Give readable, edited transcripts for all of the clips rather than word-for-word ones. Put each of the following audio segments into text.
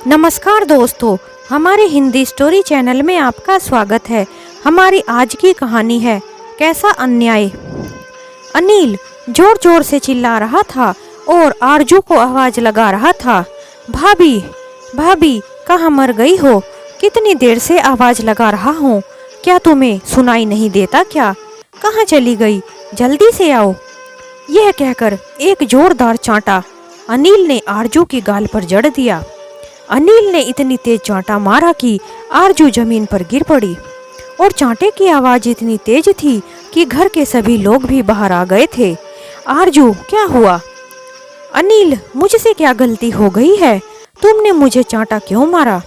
नमस्कार दोस्तों, हमारे हिंदी स्टोरी चैनल में आपका स्वागत है। हमारी आज की कहानी है कैसा अन्याय। अनिल जोर जोर से चिल्ला रहा था और आरजू को आवाज लगा रहा था, भाभी भाभी कहाँ मर गई हो? कितनी देर से आवाज लगा रहा हूँ, क्या तुम्हें सुनाई नहीं देता क्या? कहाँ चली गई? जल्दी से आओ। यह कहकर एक जोरदार चांटा अनिल ने आरजू की गाल पर जड़ दिया। अनिल ने इतनी तेज चांटा मारा कि आरजू जमीन पर गिर पड़ी और चांटे की आवाज इतनी तेज थी कि घर के सभी लोग भी बाहर आ गए थे। आरजू, क्या हुआ? अनिल, मुझसे क्या गलती हो गई है? तुमने मुझे चांटा क्यों मारा?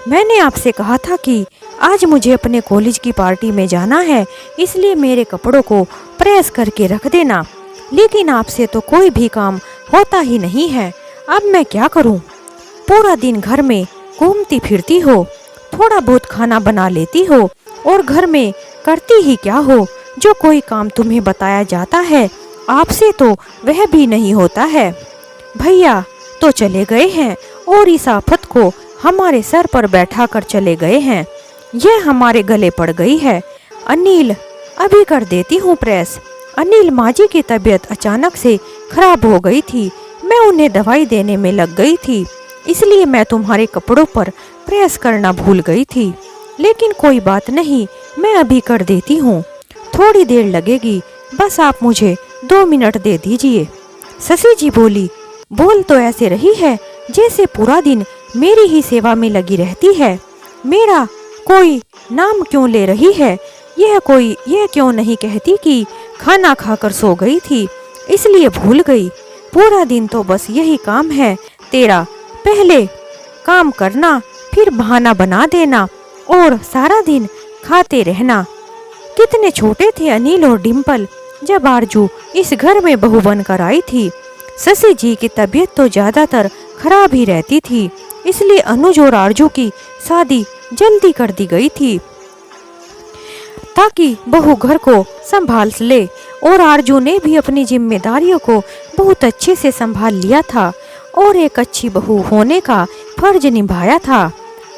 मैंने आपसे कहा था कि आज मुझे अपने कॉलेज की पार्टी में जाना है, इसलिए मेरे कपड़ों को प्रेस करके रख देना, लेकिन आपसे तो कोई भी काम होता ही नहीं है। अब मैं क्या करूं? पूरा दिन घर में घूमती फिरती हो, थोड़ा बहुत खाना बना लेती हो और घर में करती ही क्या हो? जो कोई काम तुम्हें बताया जाता है आपसे तो वह भी नहीं होता है। भैया तो चले गए हैं और इस आफत को हमारे सर पर बैठा कर चले गए हैं। यह हमारे गले पड़ गई है। अनिल, अभी कर देती हूँ प्रेस। अनिल माजी की तबीयत अचानक से खराब हो गई थी। मैं उन्हें दवाई देने में लग गई थी, इसलिए मैं तुम्हारे कपड़ों पर प्रेस करना भूल गई थी। लेकिन कोई बात नहीं, मैं अभी कर देती हूँ। थोड़ी देर लगेगी, बस आप मुझे 2 मिनट दे दीजिए। शशि जी बोली, बोल तो ऐसे रही है जैसे पूरा दिन मेरी ही सेवा में लगी रहती है। मेरा कोई नाम क्यों ले रही है? यह क्यों नहीं कहती कि खाना खाकर सो गई थी इसलिए भूल गई? पूरा दिन तो बस यही काम है तेरा, पहले काम करना, फिर बहाना बना देना और सारा दिन खाते रहना। कितने छोटे थे अनिल और डिम्पल जब आरजू इस घर में बहू बनकर आई थी। शशि जी की तबीयत तो ज्यादातर खराब ही रहती थी, इसलिए अनुज और आरजू की शादी जल्दी कर दी गई थी ताकि बहू घर को संभाल ले। और आरजू ने भी अपनी जिम्मेदारियों को बहुत अच्छे से संभाल लिया था और एक अच्छी बहू होने का फर्ज निभाया था।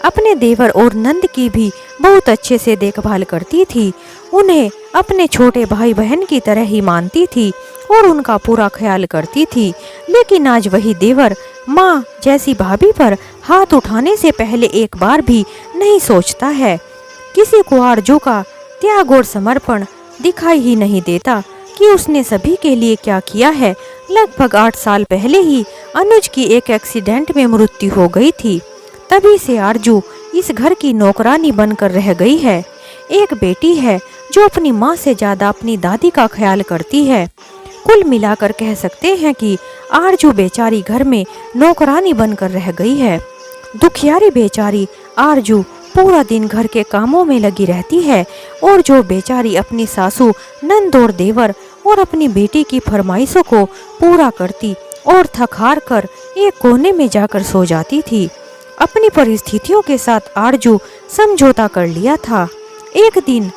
अपने देवर और नंद की भी बहुत अच्छे से देखभाल करती थी, उन्हें अपने छोटे भाई बहन की तरह ही मानती थी और उनका पूरा ख्याल करती थी। लेकिन आज वही देवर माँ जैसी भाभी पर हाथ उठाने से पहले एक बार भी नहीं सोचता है। किसी को आरजू का त्याग और समर्पण दिखाई ही नहीं देता कि उसने सभी के लिए क्या किया है। लगभग 8 साल पहले ही अनुज की एक एक्सीडेंट में मृत्यु हो गई थी। तभी से आरजू इस घर की नौकरानी बनकर रह गई है। एक बेटी है जो अपनी माँ से ज्यादा अपनी दादी का ख्याल करती है। कुल मिलाकर कह सकते हैं कि आरजू बेचारी घर में नौकरानी बनकर रह गई है। दुखियारी बेचारी आरजू पूरा दिन घर के कामों में लगी रहती है और जो बेचारी अपनी सासू, नंद और देवर और अपनी बेटी की फरमाइशों को पूरा करती और थक हार कर एक कोने में जाकर सो जाती थी। अपनी परिस्थितियों के साथ आरजू समझौता कर लिया था। एक दिन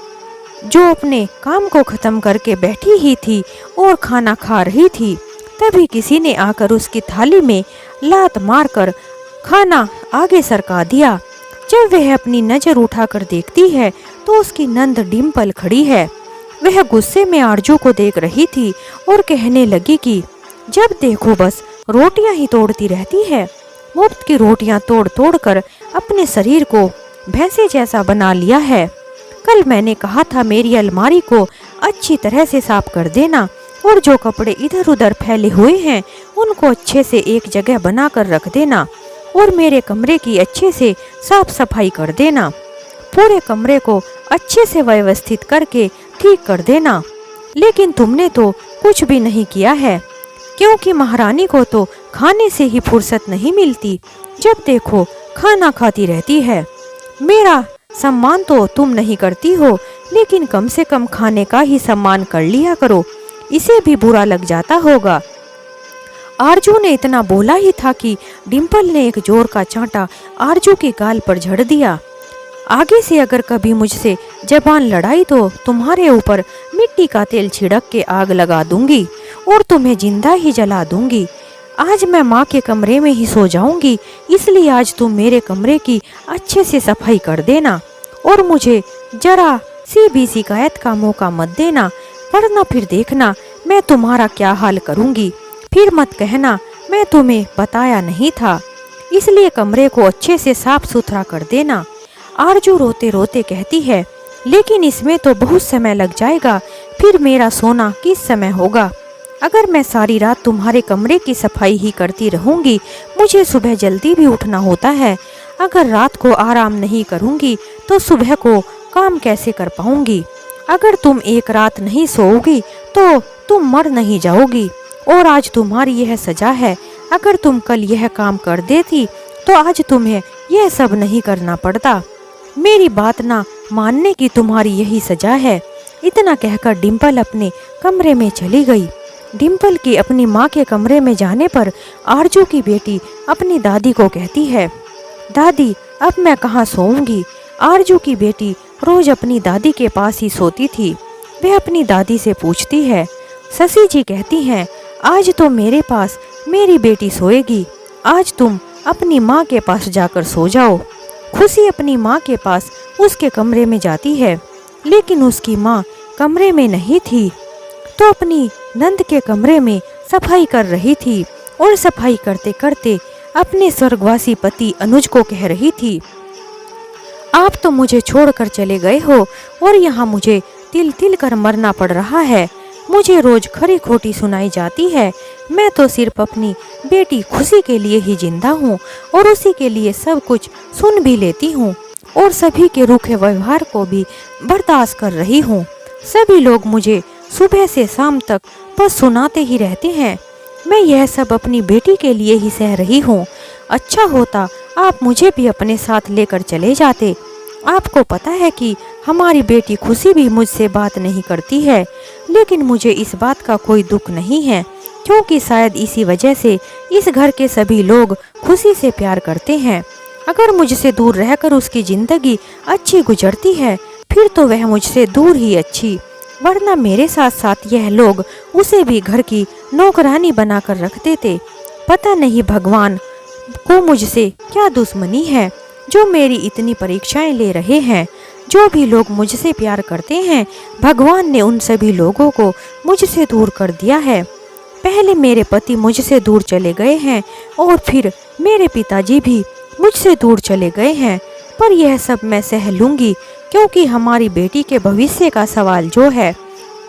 जो अपने काम को खत्म करके बैठी ही थी और खाना खा रही थी, तभी किसी ने आकर उसकी थाली में लात मारकर खाना आगे सरका दिया। जब वह अपनी नजर उठाकर देखती है तो उसकी नंद डिम्पल खड़ी है। वह गुस्से में आरजू को देख रही थी और कहने लगी कि जब देखो बस रोटियां ही तोड़ती रहती है। मुफ्त की रोटियां तोड़ तोड़ कर अपने शरीर को भैंसे जैसा बना लिया है। कल मैंने कहा था मेरी अलमारी को अच्छी तरह से साफ कर देना और जो कपड़े इधर उधर फैले हुए हैं उनको अच्छे से एक जगह बना कर रख देना और मेरे कमरे की अच्छे से साफ सफाई कर देना। पूरे कमरे को अच्छे से व्यवस्थित करके ठीक कर देना। लेकिन तुमने तो कुछ भी नहीं किया है, क्योंकि महारानी को तो खाने से ही फुर्सत नहीं मिलती। जब देखो खाना खाती रहती है। मेरा सम्मान तो तुम नहीं करती हो, लेकिन कम से कम खाने का ही सम्मान कर लिया करो, इसे भी बुरा लग जाता होगा। आरजू ने इतना बोला ही था कि डिम्पल ने एक जोर का चांटा आरजू के गाल पर झड़ दिया। आगे से अगर कभी मुझसे जबान लड़ाई तो तुम्हारे ऊपर मिट्टी का तेल छिड़क के आग लगा दूंगी और तुम्हें जिंदा ही जला दूंगी। आज मैं माँ के कमरे में ही सो जाऊंगी, इसलिए आज तुम मेरे कमरे की अच्छे से सफाई कर देना और मुझे जरा सी भी शिकायत का मौका मत देना, वरना फिर देखना मैं तुम्हारा क्या हाल करूंगी। फिर मत कहना मैं तुम्हें बताया नहीं था, इसलिए कमरे को अच्छे से साफ सुथरा कर देना। आरजू रोते रोते कहती है, लेकिन इसमें तो बहुत समय लग जाएगा, फिर मेरा सोना किस समय होगा? अगर मैं सारी रात तुम्हारे कमरे की सफाई ही करती रहूंगी, मुझे सुबह जल्दी भी उठना होता है। अगर रात को आराम नहीं करूंगी तो सुबह को काम कैसे कर पाऊंगी? अगर तुम एक रात नहीं सोओगी तो तुम मर नहीं जाओगी, और आज तुम्हारी यह सजा है। अगर तुम कल यह काम कर देती तो आज तुम्हें यह सब नहीं करना पड़ता। मेरी बात ना मानने की तुम्हारी यही सजा है। इतना कहकर डिम्पल अपने कमरे में चली गई। डिम्पल की अपनी माँ के कमरे में जाने पर आरजू की बेटी अपनी दादी को कहती है, दादी अब मैं कहाँ सोऊंगी? आरजू की बेटी रोज अपनी दादी के पास ही सोती थी। वह अपनी दादी से पूछती है। शशि जी कहती हैं, आज तो मेरे पास मेरी बेटी सोएगी, आज तुम अपनी माँ के पास जाकर सो जाओ। खुशी अपनी माँ के पास उसके कमरे में जाती है, लेकिन उसकी माँ कमरे में नहीं थी, तो अपनी नंद के कमरे में सफाई कर रही थी और सफाई करते करते अपने स्वर्गवासी पति अनुज को कह रही थी, आप तो मुझे छोड़कर चले गए हो और यहाँ मुझे तिल तिल कर मरना पड़ रहा है। मुझे रोज खरी खोटी सुनाई जाती है। मैं तो सिर्फ अपनी बेटी खुशी के लिए ही जिंदा हूँ और उसी के लिए सब कुछ सुन भी लेती हूँ और सभी के रूखे व्यवहार को भी बर्दाश्त कर रही हूँ। सभी लोग मुझे सुबह से शाम तक बस सुनाते ही रहते हैं। मैं यह सब अपनी बेटी के लिए ही सह रही हूँ। अच्छा होता आप मुझे भी अपने साथ लेकर चले जाते। आपको पता है कि हमारी बेटी खुशी भी मुझसे बात नहीं करती है, लेकिन मुझे इस बात का कोई दुख नहीं है, क्योंकि शायद इसी वजह से इस घर के सभी लोग खुशी से प्यार करते हैं। अगर मुझसे दूर रहकर उसकी जिंदगी अच्छी गुजरती है, फिर तो वह मुझसे दूर ही अच्छी, वरना मेरे साथ साथ यह लोग उसे भी घर की नौकरानी बनाकर रख देते। पता नहीं भगवान को मुझसे क्या दुश्मनी है जो मेरी इतनी परीक्षाएं ले रहे हैं। जो भी लोग मुझसे प्यार करते हैं, भगवान ने उन सभी लोगों को मुझसे दूर कर दिया है। पहले मेरे पति मुझसे दूर चले गए हैं और फिर मेरे पिताजी भी मुझसे दूर चले गए हैं, पर यह सब मैं सह लूंगी, क्योंकि हमारी बेटी के भविष्य का सवाल जो है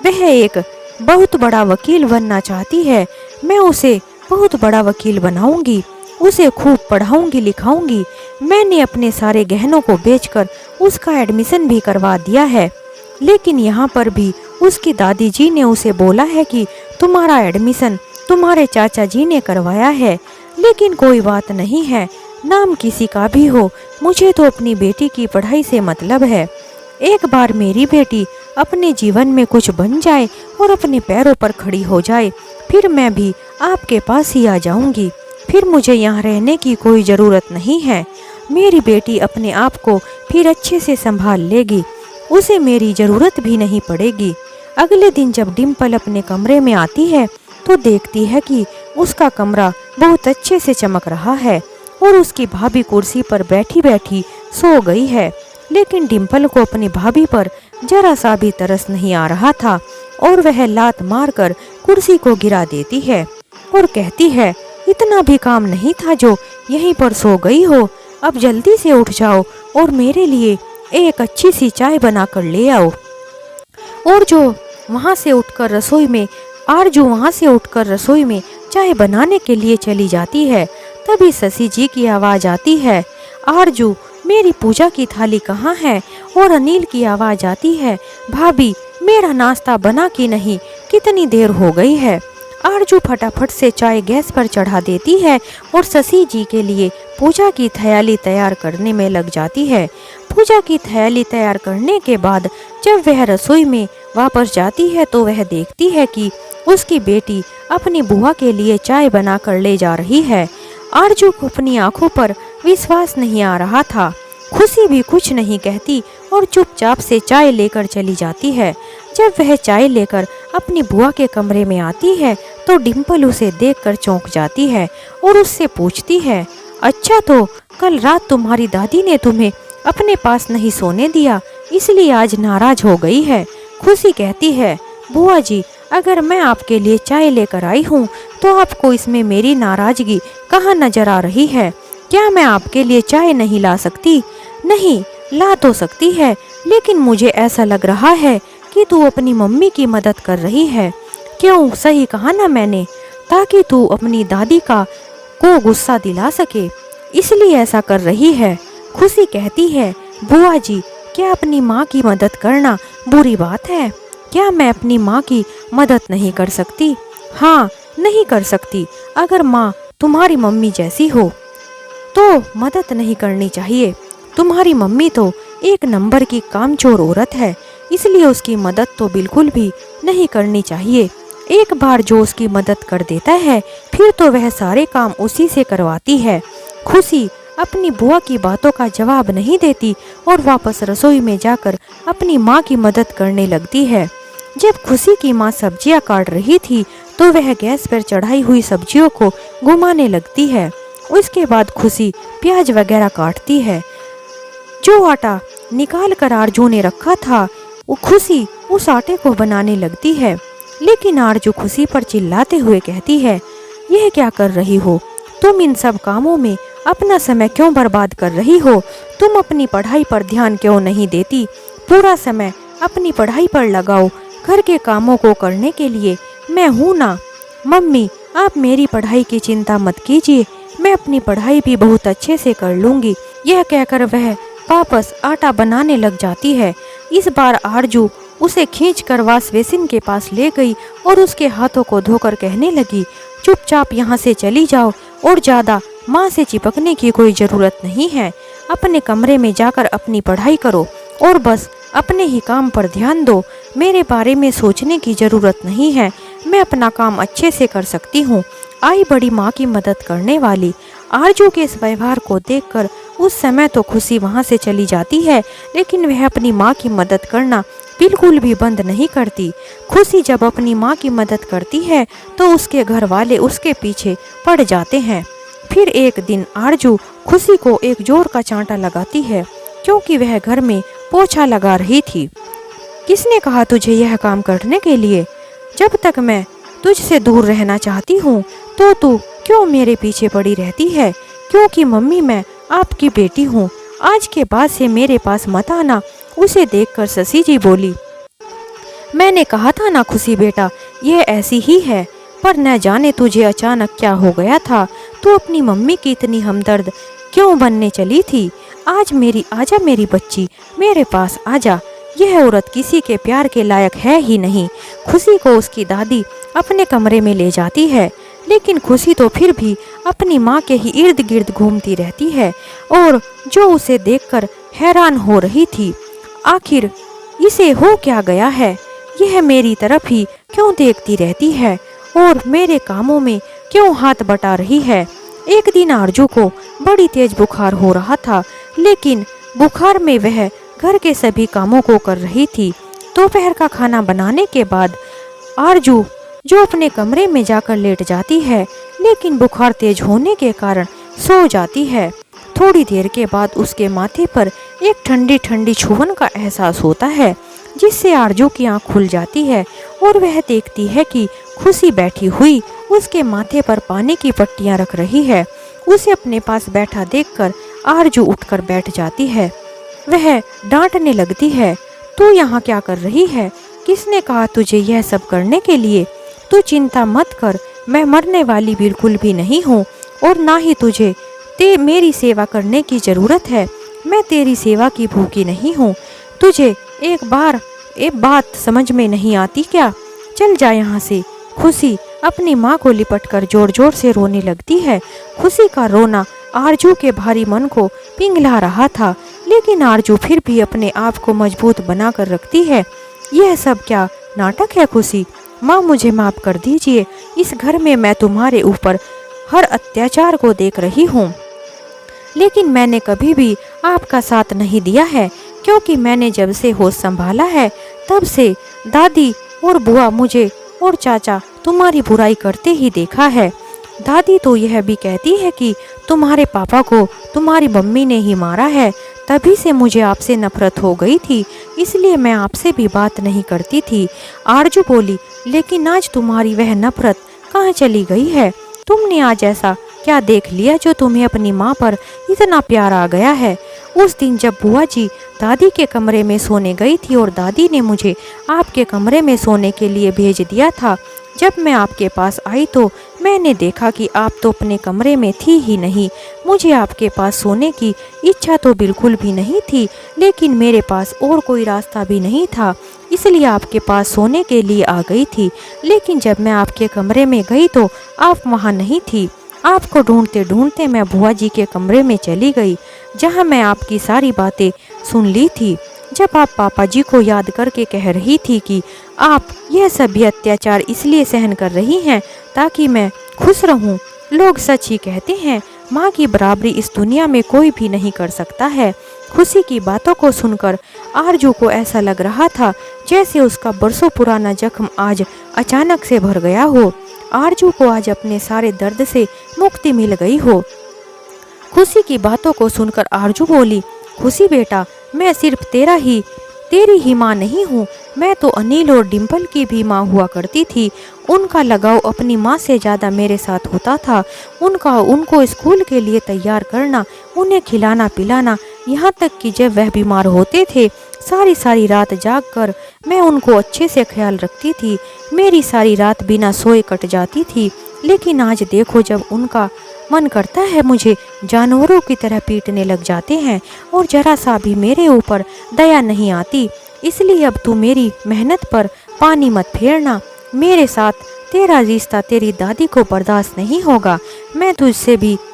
वह एक बहुत बड़ा वकील बनना चाहती है। मैं उसे बहुत बड़ा वकील बनाऊंगी, उसे खूब पढ़ाऊंगी लिखाऊंगी। मैंने अपने सारे गहनों को बेचकर उसका एडमिशन भी करवा दिया है, लेकिन यहाँ पर भी उसकी दादी जी ने उसे बोला है कि तुम्हारा एडमिशन तुम्हारे चाचा जी ने करवाया है। लेकिन कोई बात नहीं है, नाम किसी का भी हो, मुझे तो अपनी बेटी की पढ़ाई से मतलब है। एक बार मेरी बेटी अपने जीवन में कुछ बन जाए और अपने पैरों पर खड़ी हो जाए, फिर मैं भी आपके पास ही आ जाऊंगी। फिर मुझे यहाँ रहने की कोई ज़रूरत नहीं है। मेरी बेटी अपने आप को फिर अच्छे से संभाल लेगी, उसे मेरी ज़रूरत भी नहीं पड़ेगी। अगले दिन जब डिम्पल अपने कमरे में आती है तो देखती है कि उसका कमरा बहुत अच्छे से चमक रहा है और उसकी भाभी कुर्सी पर बैठी बैठी सो गई है। लेकिन डिम्पल को अपनी भाभी पर जरा सा भी तरस नहीं आ रहा था और वह लात मारकर कुर्सी को गिरा देती है और कहती है, इतना भी काम नहीं था जो यहीं पर सो गई हो? अब जल्दी से उठ जाओ और मेरे लिए एक अच्छी सी चाय बनाकर ले आओ। और जो वहाँ से उठकर रसोई में आरजू वहाँ से उठकर रसोई में चाय बनाने के लिए चली जाती है। तभी शशि जी की आवाज़ आती है, आरजू मेरी पूजा की थाली कहाँ है? और अनिल की आवाज़ आती है, भाभी मेरा नाश्ता बना कि नहीं, कितनी देर हो गई है। आरजू फटाफट से चाय गैस पर चढ़ा देती है और शशि जी के लिए पूजा की थाली तैयार करने में लग जाती है। पूजा की थाली तैयार करने के बाद जब वह रसोई में वापस जाती है तो वह देखती है कि उसकी बेटी अपनी बुआ के लिए चाय बनाकर ले जा रही है। आरजू को अपनी आंखों पर विश्वास नहीं आ रहा था। खुशी भी कुछ नहीं कहती और चुपचाप से चाय लेकर चली जाती है। जब वह चाय लेकर अपनी बुआ के कमरे में आती है तो डिम्पल उसे देखकर चौंक जाती है और उससे पूछती है, अच्छा तो कल रात तुम्हारी दादी ने तुम्हें अपने पास नहीं सोने दिया, इसलिए आज नाराज हो गई है। खुशी कहती है, बुआ जी अगर मैं आपके लिए चाय लेकर आई हूँ तो आपको इसमें मेरी नाराजगी कहाँ नजर आ रही है? क्या मैं आपके लिए चाय नहीं ला सकती? नहीं ला तो सकती है, लेकिन मुझे ऐसा लग रहा है कि तू अपनी मम्मी की मदद कर रही है। क्यों, सही कहा ना मैंने? ताकि तू अपनी दादी को गुस्सा दिला सके, इसलिए ऐसा कर रही है। खुशी कहती है, बुआ जी क्या अपनी माँ की मदद करना बुरी बात है? क्या मैं अपनी माँ की मदद नहीं कर सकती? हाँ, नहीं कर सकती। अगर माँ तुम्हारी मम्मी जैसी हो तो मदद नहीं करनी चाहिए। तुम्हारी मम्मी तो एक नंबर की कामचोर औरत है, इसलिए उसकी मदद तो बिल्कुल भी नहीं करनी चाहिए। एक बार जो उसकी मदद कर देता है फिर तो वह सारे काम उसी से करवाती है। खुशी अपनी बुआ की बातों का जवाब नहीं देती और वापस रसोई में जाकर अपनी माँ की मदद करने लगती है। जब खुशी की माँ सब्जियाँ काट रही थी तो वह गैस पर चढ़ाई हुई सब्जियों को घुमाने लगती है। उसके बाद खुशी प्याज वगैरह काटती है। जो आटा निकाल कर आरजू ने रखा था वो खुशी उस आटे को बनाने लगती है, लेकिन आरजू खुशी पर चिल्लाते हुए कहती है, यह क्या कर रही हो? तुम इन सब कामों में अपना समय क्यों बर्बाद कर रही हो? तुम अपनी पढ़ाई पर ध्यान क्यों नहीं देती? पूरा समय अपनी पढ़ाई पर लगाओ, घर के कामों को करने के लिए मैं हूँ ना। मम्मी आप मेरी पढ़ाई की चिंता मत कीजिए, मैं अपनी पढ़ाई भी बहुत अच्छे से कर लूँगी। यह कहकर वह वापस आटा बनाने लग जाती है। इस बार आरजू उसे खींचकर वॉश बेसिन के पास ले गई और उसके हाथों को धोकर कहने लगी, चुपचाप यहाँ से चली जाओ और ज़्यादा माँ से चिपकने की कोई ज़रूरत नहीं है। अपने कमरे में जाकर अपनी पढ़ाई करो और बस अपने ही काम पर ध्यान दो। मेरे बारे में सोचने की ज़रूरत नहीं है, मैं अपना काम अच्छे से कर सकती हूँ। आई बड़ी माँ की मदद करने वाली। आरजू के इस व्यवहार को देखकर उस समय तो खुशी वहाँ से चली जाती है, लेकिन वह अपनी माँ की मदद करना बिल्कुल भी बंद नहीं करती। खुशी जब अपनी माँ की मदद करती है तो उसके घर वाले उसके पीछे पड़ जाते हैं। फिर एक दिन आरजू खुशी को एक जोर का चांटा लगाती है क्योंकि वह घर में पोछा लगा रही थी। किसने कहा तुझे यह काम करने के लिए? जब तक मैं तुझसे दूर रहना चाहती हूँ तो तू क्यों मेरे पीछे पड़ी रहती है? क्योंकि मम्मी मैं आपकी बेटी हूँ, आज के बाद से मेरे पास मत आना। उसे देखकर शशि जी बोली, मैंने कहा था ना खुशी बेटा यह ऐसी ही है, पर न जाने तुझे अचानक क्या हो गया था। तू अपनी मम्मी की इतनी हमदर्द क्यों बनने चली थी? आजा मेरी बच्ची, मेरे पास आजा। यह औरत किसी के प्यार के लायक है ही नहीं। खुशी को उसकी दादी अपने कमरे में ले जाती है, लेकिन खुशी तो फिर भी अपनी माँ के ही इर्द गिर्द घूमती रहती है और जो उसे देखकर हैरान हो रही थी, आखिर इसे हो क्या गया है? यह मेरी तरफ ही क्यों देखती रहती है और मेरे कामों में क्यों हाथ बटा रही है? एक दिन आरजू को बड़ी तेज बुखार हो रहा था, लेकिन बुखार में वह घर के सभी कामों को कर रही थी। दोपहर का खाना बनाने के बाद आरजू जो अपने कमरे में जाकर लेट जाती है, लेकिन बुखार तेज होने के कारण सो जाती है। थोड़ी देर के बाद उसके माथे पर एक ठंडी ठंडी छुअन का एहसास होता है, जिससे आरजू की आंख खुल जाती है और वह देखती है कि खुशी बैठी हुई उसके माथे पर पानी की पट्टियां रख रही है। उसे अपने पास बैठा देखकर आरजू उठकर बैठ जाती है। वह डांटने लगती है, तू यहाँ क्या कर रही है? किसने कहा तुझे यह सब करने के लिए? तू चिंता मत कर, मैं मरने वाली बिल्कुल भी नहीं हूँ और ना ही तुझे मेरी सेवा करने की ज़रूरत है। मैं तेरी सेवा की भूखी नहीं हूँ। तुझे एक बात समझ में नहीं आती क्या? चल जा यहाँ से। खुशी अपनी माँ को लिपटकर जोर जोर से रोने लगती है। खुशी का रोना आरजू के भारी मन को पिघला रहा था, लेकिन आरजू फिर भी अपने आप को मजबूत बनाकर रखती है। यह सब क्या नाटक है खुशी? माँ मुझे माफ़ कर दीजिए, इस घर में मैं तुम्हारे ऊपर हर अत्याचार को देख रही हूँ, लेकिन मैंने कभी भी आपका साथ नहीं दिया है, क्योंकि मैंने जब से होश संभाला है तब से दादी और बुआ मुझे और चाचा तुम्हारी बुराई करते ही देखा है। दादी तो यह भी कहती है कि तुम्हारे पापा को तुम्हारी मम्मी ने ही मारा है, तभी से मुझे आपसे नफरत हो गई थी, इसलिए मैं आपसे भी बात नहीं करती थी। आरजू बोली, लेकिन आज तुम्हारी वह नफरत कहाँ चली गई है? तुमने आज ऐसा क्या देख लिया जो तुम्हें अपनी माँ पर इतना प्यार आ गया है? उस दिन जब बुआ जी दादी के कमरे में सोने गई थी और दादी ने मुझे आपके कमरे में सोने के लिए भेज दिया था, जब मैं आपके पास आई तो मैंने देखा कि आप तो अपने कमरे में थी ही नहीं। मुझे आपके पास सोने की इच्छा तो बिल्कुल भी नहीं थी, लेकिन मेरे पास और कोई रास्ता भी नहीं था, इसलिए आपके पास सोने के लिए आ गई थी। लेकिन जब मैं आपके कमरे में गई तो आप वहाँ नहीं थी। आपको ढूंढते ढूंढते मैं बुआ जी के कमरे में चली गई, जहाँ मैं आपकी सारी बातें सुन ली थी। जब आप पापा जी को याद करके कह रही थी कि आप यह सभी अत्याचार इसलिए सहन कर रही हैं ताकि मैं खुश रहूं। लोग सच ही कहते हैं, माँ की बराबरी इस दुनिया में कोई भी नहीं कर सकता है। खुशी की बातों को सुनकर आरजू को ऐसा लग रहा था जैसे उसका बरसों पुराना जख्म आज अचानक से भर गया हो। आरजू को आज अपने सारे दर्द से मुक्ति मिल गई हो। खुशी की बातों को सुनकर आरजू बोली, खुशी बेटा, मैं सिर्फ तेरी ही माँ नहीं हूँ, मैं तो अनिल और डिम्पल की भी माँ हुआ करती थी। उनका लगाव अपनी माँ से ज़्यादा मेरे साथ होता था। उनको स्कूल के लिए तैयार करना, उन्हें खिलाना पिलाना, यहाँ तक कि जब वह बीमार होते थे सारी सारी रात जाग कर मैं उनको अच्छे से ख्याल रखती थी। मेरी सारी रात बिना सोए कट जाती थी। लेकिन आज देखो, जब उनका मन करता है मुझे जानवरों की तरह पीटने लग जाते हैं और जरा सा भी मेरे ऊपर दया नहीं आती। इसलिए अब तू मेरी मेहनत पर पानी मत फेरना। मेरे साथ तेरा रिश्ता तेरी दादी को बर्दाश्त नहीं होगा। मैं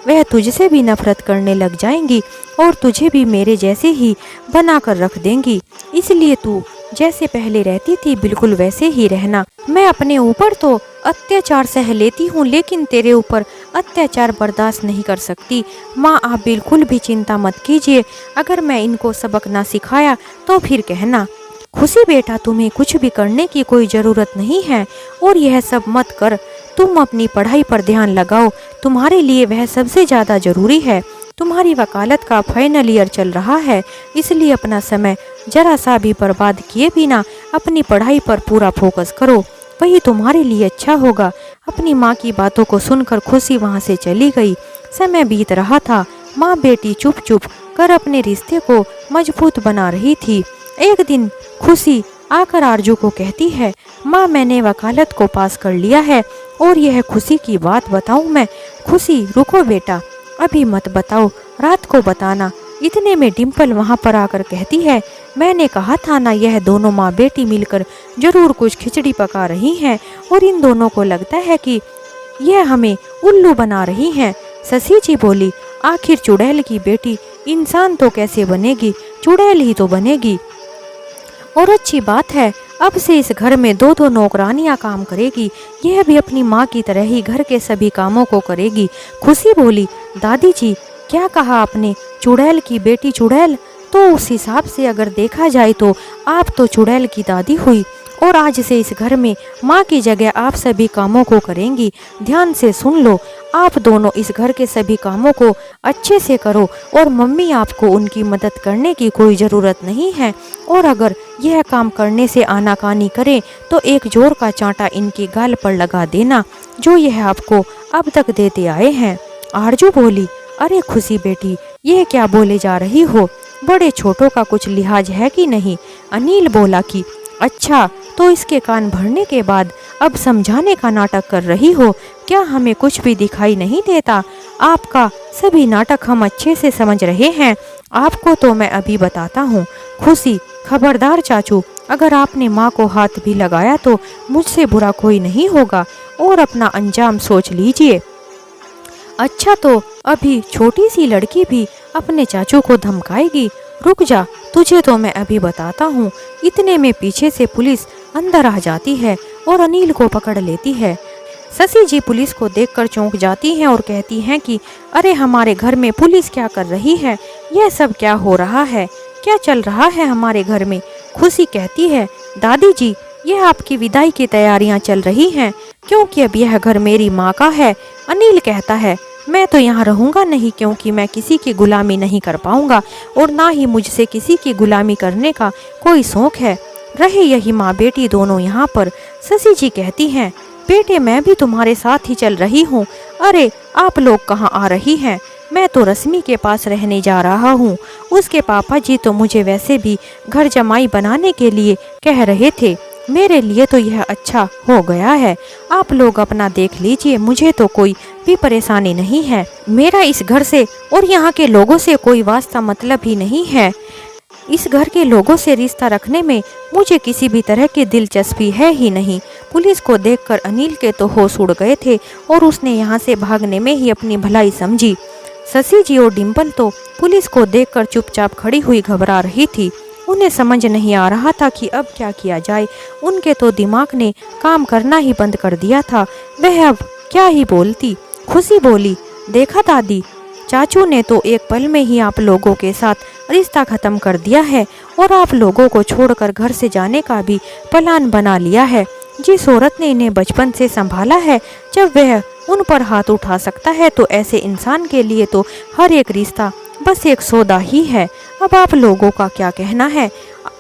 वह तुझसे भी नफरत करने लग जाएंगी और तुझे भी मेरे जैसे ही बनाकर रख देंगी। इसलिए तू जैसे पहले रहती थी बिल्कुल वैसे ही रहना। मैं अपने ऊपर तो अत्याचार सह लेती हूँ, लेकिन तेरे ऊपर अत्याचार बर्दाश्त नहीं कर सकती। माँ, आप बिल्कुल भी चिंता मत कीजिए। अगर मैं इनको सबक ना सिखाया तो फिर कहना। खुशी बेटा, तुम्हें कुछ भी करने की कोई ज़रूरत नहीं है और यह सब मत कर। तुम अपनी पढ़ाई पर ध्यान लगाओ, तुम्हारे लिए वह सबसे ज़्यादा ज़रूरी है। तुम्हारी वकालत का फाइनल ईयर चल रहा है, इसलिए अपना समय जरा सा भी बर्बाद किए बिना अपनी पढ़ाई पर पूरा फोकस करो, वही तुम्हारे लिए अच्छा होगा। अपनी माँ की बातों को सुनकर खुशी वहाँ से चली गई। समय बीत रहा था। माँ बेटी चुप चुप कर अपने रिश्ते को मजबूत बना रही थी। एक दिन खुशी आकर आरजू को कहती है, माँ, मैंने वकालत को पास कर लिया है और यह खुशी की बात बताऊँ मैं? खुशी, रुको बेटा, अभी मत बताओ, रात को बताना। इतने में डिम्पल वहाँ पर आकर कहती है, मैंने कहा था ना, यह दोनों माँ बेटी मिलकर जरूर कुछ खिचड़ी पका रही हैं और इन दोनों को लगता है कि यह हमें उल्लू बना रही हैं। शशि जी बोली, आखिर चुड़ैल की बेटी इंसान तो कैसे बनेगी, चुड़ैल ही तो बनेगी। और अच्छी बात है, अब से इस घर में दो दो नौकरानियां काम करेगी। यह भी अपनी माँ की तरह ही घर के सभी कामों को करेगी। खुशी बोली, दादी जी, क्या कहा आपने? चुड़ैल की बेटी चुड़ैल? तो उस हिसाब से अगर देखा जाए तो आप तो चुड़ैल की दादी हुई और आज से इस घर में माँ की जगह आप सभी कामों को करेंगी। ध्यान से सुन लो, आप दोनों इस घर के सभी कामों को अच्छे से करो और मम्मी, आपको उनकी मदद करने की कोई ज़रूरत नहीं है। और अगर यह काम करने से आनाकानी करें तो एक जोर का चांटा इनकी गाल पर लगा देना, जो यह आपको अब तक देते आए हैं। आरजू बोली, अरे खुशी बेटी, यह क्या बोले जा रही हो? बड़े छोटों का कुछ लिहाज है कि नहीं? अनिल बोला कि अच्छा, तो इसके कान भरने के बाद अब समझाने का नाटक कर रही हो? क्या हमें कुछ भी दिखाई नहीं देता? आपका सभी नाटक हम अच्छे से समझ रहे हैं। आपको तो मैं अभी बताता हूँ। खुशी, खबरदार चाचू, अगर आपने माँ को हाथ भी लगाया तो मुझसे बुरा कोई नहीं होगा और अपना अंजाम सोच लीजिए। अच्छा, तो अभी छोटी सी लड़की भी अपने चाचू को धमकाएगी? रुक जा, तुझे तो मैं अभी बताता हूँ। इतने में पीछे से पुलिस अंदर आ जाती है और अनिल को पकड़ लेती है। शशि जी पुलिस को देखकर चौंक जाती हैं और कहती हैं कि अरे, हमारे घर में पुलिस क्या कर रही है? यह सब क्या हो रहा है? क्या चल रहा है हमारे घर में? खुशी कहती है, दादी जी, यह आपकी विदाई की तैयारियां चल रही हैं। क्योंकि अब यह घर मेरी माँ का है। अनिल कहता है, मैं तो यहाँ रहूँगा नहीं, क्योंकि मैं किसी की गुलामी नहीं कर पाऊँगा और ना ही मुझसे किसी की गुलामी करने का कोई शौक है। रहे यही माँ बेटी दोनों यहाँ पर। शशि जी कहती हैं, बेटे मैं भी तुम्हारे साथ ही चल रही हूँ। अरे आप लोग कहाँ आ रही हैं? मैं तो रश्मि के पास रहने जा रहा हूँ। उसके पापा जी तो मुझे वैसे भी घर जमाई बनाने के लिए कह रहे थे। मेरे लिए तो यह अच्छा हो गया है। आप लोग अपना देख लीजिए, मुझे तो कोई भी परेशानी नहीं है। मेरा इस घर से और यहाँ के लोगों से कोई वास्ता मतलब ही नहीं है। इस घर के लोगों से रिश्ता रखने में मुझे किसी भी तरह की दिलचस्पी है ही नहीं। पुलिस को देखकर अनिल के तो होश उड़ गए थे और उसने यहाँ से भागने में ही अपनी भलाई समझी। शशि जी और डिम्पल तो पुलिस को देखकर चुपचाप खड़ी हुई घबरा रही थी। उन्हें समझ नहीं आ रहा था कि अब क्या किया जाए। उनके तो दिमाग ने काम करना ही बंद कर दिया था। वह अब क्या ही बोलती। खुशी बोली, देखा दादी, चाचू ने तो एक पल में ही आप लोगों के साथ रिश्ता खत्म कर दिया है और आप लोगों को छोड़कर घर से जाने का भी प्लान बना लिया है। जिस औरत ने इन्हें बचपन से संभाला है, जब वह उन पर हाथ उठा सकता है तो ऐसे इंसान के लिए तो हर एक रिश्ता बस एक सौदा ही है। अब आप लोगों का क्या कहना है?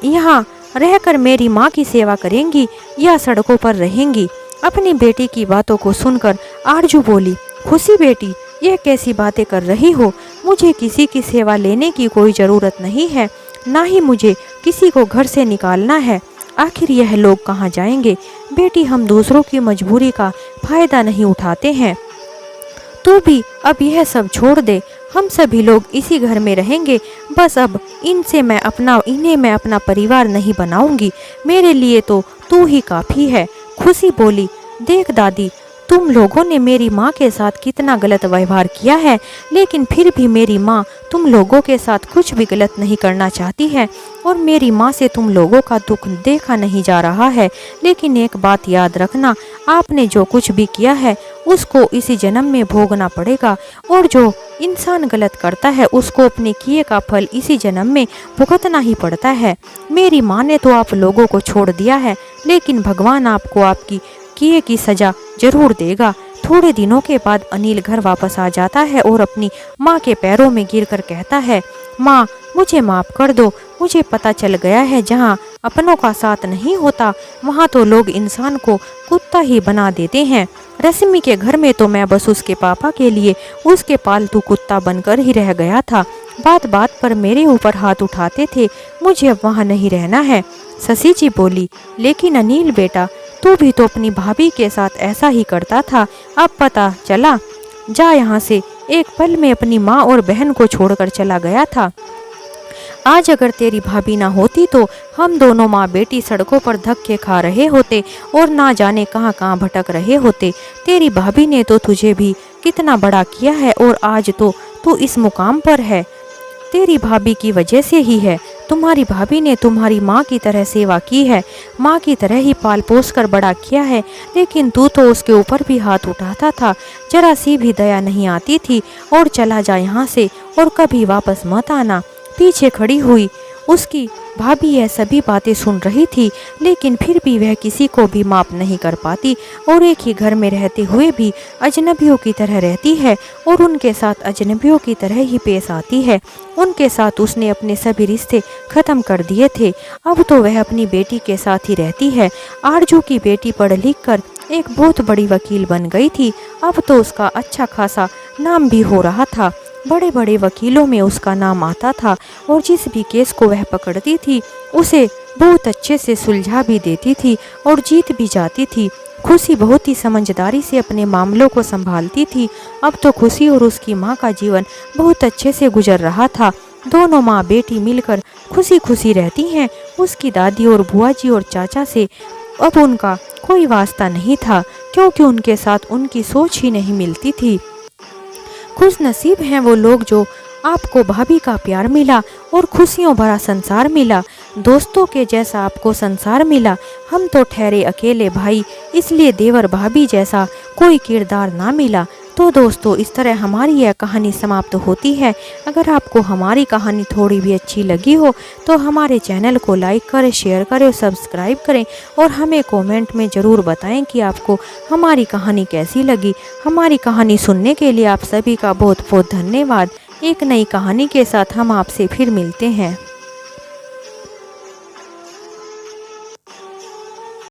यहाँ रहकर मेरी माँ की सेवा करेंगी या सड़कों पर रहेंगी? अपनी बेटी की बातों को सुनकर आरजू बोली, खुशी बेटी, यह कैसी बातें कर रही हो? मुझे किसी की सेवा लेने की कोई ज़रूरत नहीं है, ना ही मुझे किसी को घर से निकालना है। आखिर यह लोग कहाँ जाएंगे? बेटी, हम दूसरों की मजबूरी का फायदा नहीं उठाते हैं। तू भी अब यह सब छोड़ दे। हम सभी लोग इसी घर में रहेंगे। बस अब इन्हें मैं अपना परिवार नहीं बनाऊंगी। मेरे लिए तो तू ही काफ़ी है। खुशी बोली, देख दादी, तुम लोगों ने मेरी माँ के साथ कितना गलत व्यवहार किया है, लेकिन फिर भी मेरी माँ तुम लोगों के साथ कुछ भी गलत नहीं करना चाहती है और मेरी माँ से तुम लोगों का दुख देखा नहीं जा रहा है। लेकिन एक बात याद रखना, आपने जो कुछ भी किया है उसको इसी जन्म में भोगना पड़ेगा और जो इंसान गलत करता है उसको अपने किए का फल इसी जन्म में भुगतना ही पड़ता है। मेरी माँ ने तो आप लोगों को छोड़ दिया है, लेकिन भगवान आपको आपकी किए की सजा जरूर देगा। थोड़े दिनों के बाद अनिल घर वापस आ जाता है और अपनी माँ के पैरों में गिरकर कहता है, माँ, मुझे माफ़ कर दो। मुझे पता चल गया है जहाँ अपनों का साथ नहीं होता वहाँ तो लोग इंसान को कुत्ता ही बना देते हैं। रश्मि के घर में तो मैं बस उसके पापा के लिए उसके पालतू कुत्ता बनकर ही रह गया था। बात बात पर मेरे ऊपर हाथ उठाते थे। मुझे अब वहाँ नहीं रहना है। शशि जी बोली, लेकिन अनिल बेटा, तू भी तो अपनी भाभी के साथ ऐसा ही करता था। अब पता चला। जा यहाँ से। एक पल में अपनी माँ और बहन को छोड़कर चला गया था। आज अगर तेरी भाभी ना होती तो हम दोनों माँ बेटी सड़कों पर धक्के खा रहे होते और ना जाने कहाँ कहाँ भटक रहे होते। तेरी भाभी ने तो तुझे भी कितना बड़ा किया है और आज तो तू इस मुकाम पर है। तेरी भाभी की वजह से ही है। तुम्हारी भाभी ने तुम्हारी माँ की तरह सेवा की है, माँ की तरह ही पाल पोस कर बड़ा किया है, लेकिन तू तो उसके ऊपर भी हाथ उठाता था। जरा सी भी दया नहीं आती थी। और चला जा यहाँ से और कभी वापस मत आना। पीछे खड़ी हुई उसकी भाभी यह सभी बातें सुन रही थी, लेकिन फिर भी वह किसी को भी माफ नहीं कर पाती और एक ही घर में रहते हुए भी अजनबियों की तरह रहती है और उनके साथ अजनबियों की तरह ही पेश आती है। उनके साथ उसने अपने सभी रिश्ते खत्म कर दिए थे। अब तो वह अपनी बेटी के साथ ही रहती है। आरजू की बेटी पढ़ लिख कर एक बहुत बड़ी वकील बन गई थी। अब तो उसका अच्छा खासा नाम भी हो रहा था। बड़े बड़े वकीलों में उसका नाम आता था और जिस भी केस को वह पकड़ती थी उसे बहुत अच्छे से सुलझा भी देती थी और जीत भी जाती थी। खुशी बहुत ही समझदारी से अपने मामलों को संभालती थी। अब तो खुशी और उसकी माँ का जीवन बहुत अच्छे से गुजर रहा था। दोनों माँ बेटी मिलकर खुशी खुशी रहती हैं। उसकी दादी और बुआ जी और चाचा से अब उनका कोई वास्ता नहीं था, क्योंकि उनके साथ उनकी सोच ही नहीं मिलती थी। खुश नसीब हैं वो लोग जो आपको भाभी का प्यार मिला और खुशियों भरा संसार मिला। दोस्तों के जैसा आपको संसार मिला। हम तो ठहरे अकेले भाई, इसलिए देवर भाभी जैसा कोई किरदार ना मिला। तो दोस्तों इस तरह हमारी यह कहानी समाप्त होती है। अगर आपको हमारी कहानी थोड़ी भी अच्छी लगी हो तो हमारे चैनल को लाइक करें, शेयर करें और सब्सक्राइब करें और हमें कमेंट में ज़रूर बताएं कि आपको हमारी कहानी कैसी लगी। हमारी कहानी सुनने के लिए आप सभी का बहुत बहुत धन्यवाद। एक नई कहानी के साथ हम आपसे फिर मिलते हैं।